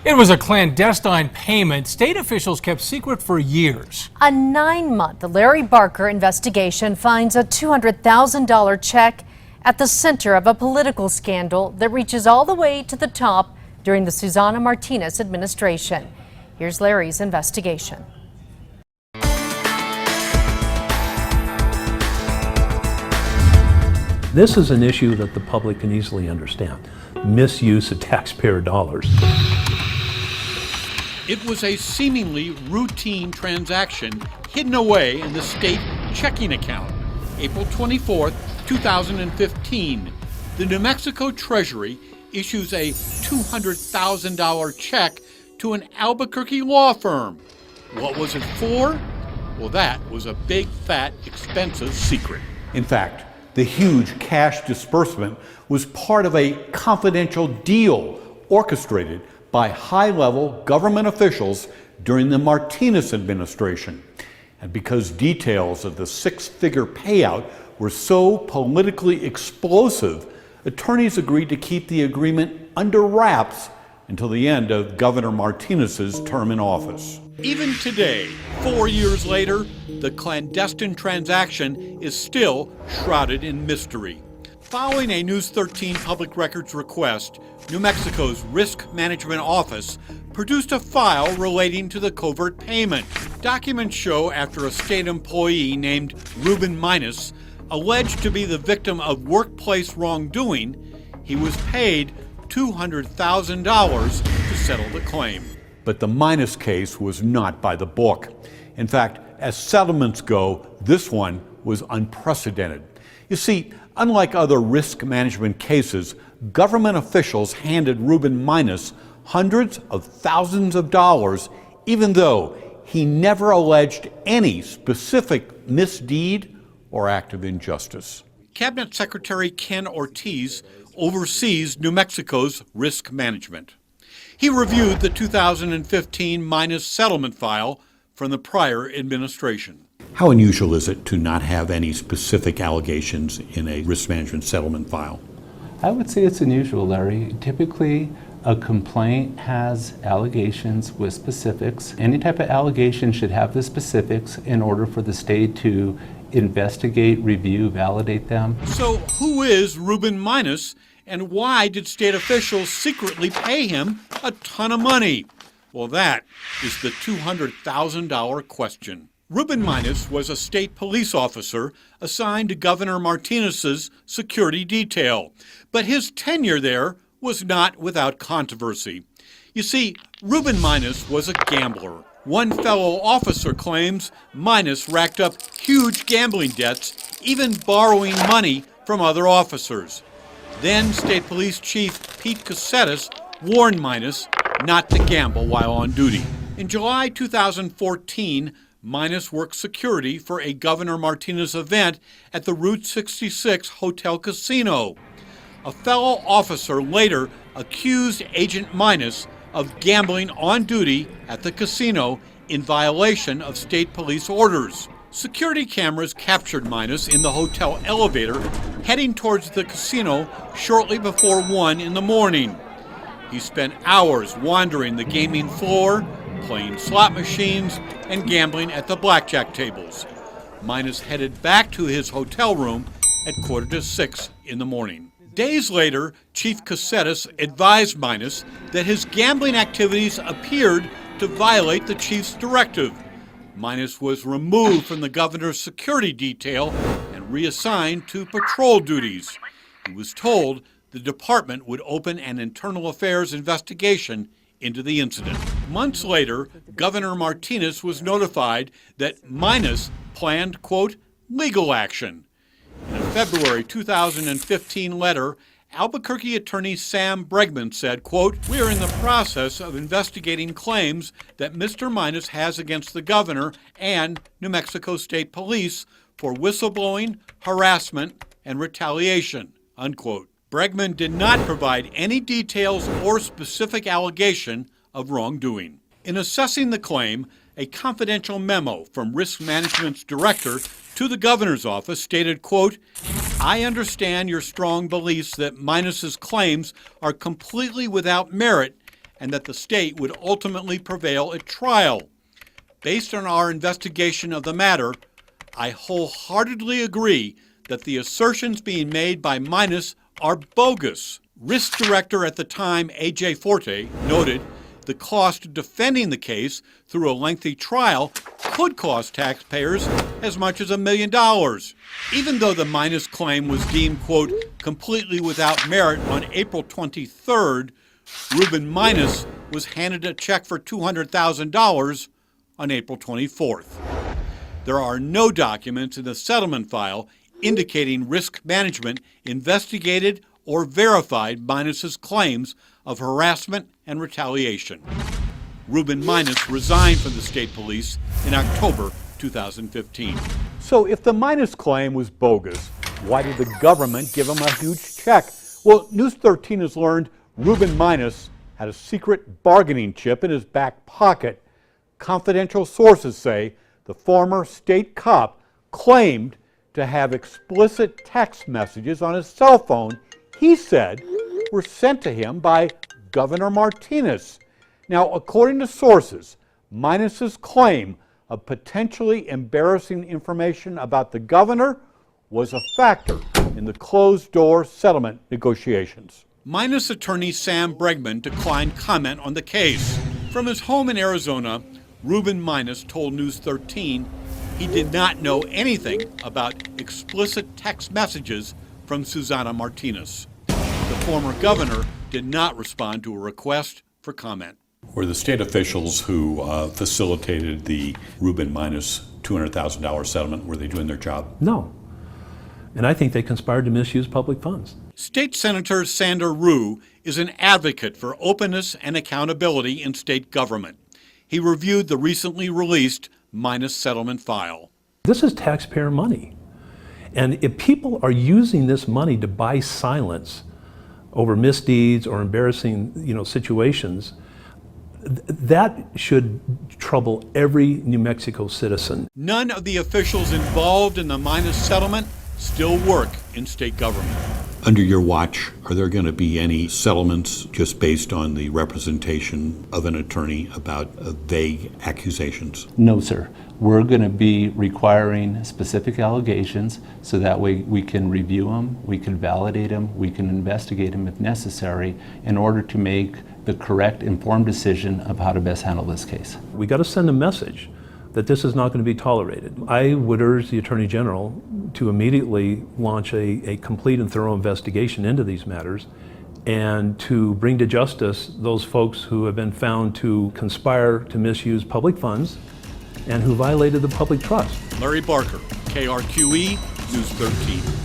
It was a clandestine payment state officials kept secret for years. A 9-month Larry Barker investigation finds a $200,000 check at the center of a political scandal that reaches all the way to the top during the Susana Martinez administration. Here's Larry's investigation. This is an issue that the public can easily understand. Misuse of taxpayer dollars. It was a seemingly routine transaction hidden away in the state checking account. April 24th, 2015, the New Mexico Treasury issues a $200,000 check to an Albuquerque law firm. What was it for? Well, that was a big, fat, expensive secret. In fact, the huge cash disbursement was part of a confidential deal orchestrated by high-level government officials during the Martinez administration. And because details of the six-figure payout were so politically explosive, attorneys agreed to keep the agreement under wraps until the end of Governor Martinez's term in office. Even today, 4 years later, the clandestine transaction is still shrouded in mystery. Following a News 13 public records request, New Mexico's Risk Management Office produced a file relating to the covert payment. Documents show after a state employee named Ruben Minus, alleged to be the victim of workplace wrongdoing, he was paid $200,000 to settle the claim. But the Minus case was not by the book. In fact, as settlements go, this one was unprecedented. You see, unlike other risk management cases, government officials handed Ruben Minus hundreds of thousands of dollars, even though he never alleged any specific misdeed or act of injustice. Cabinet Secretary Ken Ortiz oversees New Mexico's risk management. He reviewed the 2015 Minus settlement file from the prior administration. How unusual is it to not have any specific allegations in a risk management settlement file? I would say it's unusual, Larry. Typically, a complaint has allegations with specifics. Any type of allegation should have the specifics in order for the state to investigate, review, validate them. So who is Ruben Minus, and why did state officials secretly pay him a ton of money? Well, that is the $200,000 question. Ruben Minus was a state police officer assigned to Governor Martinez's security detail, but his tenure there was not without controversy. You see, Ruben Minus was a gambler. One fellow officer claims Minus racked up huge gambling debts, even borrowing money from other officers. Then State Police Chief Pete Cassettis warned Minus not to gamble while on duty. In July 2014, Minus worked security for a Governor Martinez event at the Route 66 Hotel Casino. A fellow officer later accused Agent Minus of gambling on duty at the casino in violation of state police orders. Security cameras captured Minus in the hotel elevator heading towards the casino shortly before 1 in the morning. He spent hours wandering the gaming floor, playing slot machines, and gambling at the blackjack tables. Minus headed back to his hotel room at 5:45 in the morning. Days later, Chief Cassettis advised Minus that his gambling activities appeared to violate the chief's directive. Minus was removed from the governor's security detail and reassigned to patrol duties. He was told the department would open an internal affairs investigation into the incident. Months later, Governor Martinez was notified that Minus planned, quote, legal action. In a February 2015 letter, Albuquerque attorney Sam Bregman said, quote, we are in the process of investigating claims that Mr. Minus has against the governor and New Mexico State Police for whistleblowing, harassment, and retaliation, unquote. Bregman did not provide any details or specific allegation of wrongdoing. In assessing the claim, a confidential memo from Risk Management's director to the governor's office stated, quote, I understand your strong beliefs that Minus's claims are completely without merit and that the state would ultimately prevail at trial. Based on our investigation of the matter, I wholeheartedly agree that the assertions being made by Minus are bogus. Risk director at the time, A.J. Forte, noted the cost of defending the case through a lengthy trial could cost taxpayers as much as $1 million. Even though the Minus claim was deemed, quote, completely without merit on April 23rd, Reuben Minus was handed a check for $200,000 on April 24th. There are no documents in the settlement file indicating Risk Management investigated or verified Minus's claims of harassment and retaliation. Reuben Minus resigned from the state police in October 2015. So if the Minus claim was bogus, why did the government give him a huge check? Well, News 13 has learned Reuben Minus had a secret bargaining chip in his back pocket. Confidential sources say the former state cop claimed to have explicit text messages on his cell phone he said were sent to him by Governor Martinez. Now, according to sources, Minus's claim of potentially embarrassing information about the governor was a factor in the closed-door settlement negotiations. Minus attorney Sam Bregman declined comment on the case. From his home in Arizona, Reuben Minus told News 13 he did not know anything about explicit text messages from Susana Martinez. The former governor did not respond to a request for comment. Were the state officials who facilitated the Reuben Minus $200,000 settlement, were they doing their job? No. And I think they conspired to misuse public funds. State Senator Sander Rue is an advocate for openness and accountability in state government. He reviewed the recently released Minus settlement file. This is taxpayer money. And if people are using this money to buy silence over misdeeds or embarrassing, situations, that should trouble every New Mexico citizen. None of the officials involved in the Minus settlement still work in state government. Under your watch, are there going to be any settlements just based on the representation of an attorney about vague accusations? No, sir. We're going to be requiring specific allegations so that way we can review them, we can validate them, we can investigate them if necessary in order to make the correct, informed decision of how to best handle this case. We got to send a message that this is not going to be tolerated. I would urge the Attorney General to immediately launch a complete and thorough investigation into these matters and to bring to justice those folks who have been found to conspire to misuse public funds and who violated the public trust. Larry Barker, KRQE, News 13.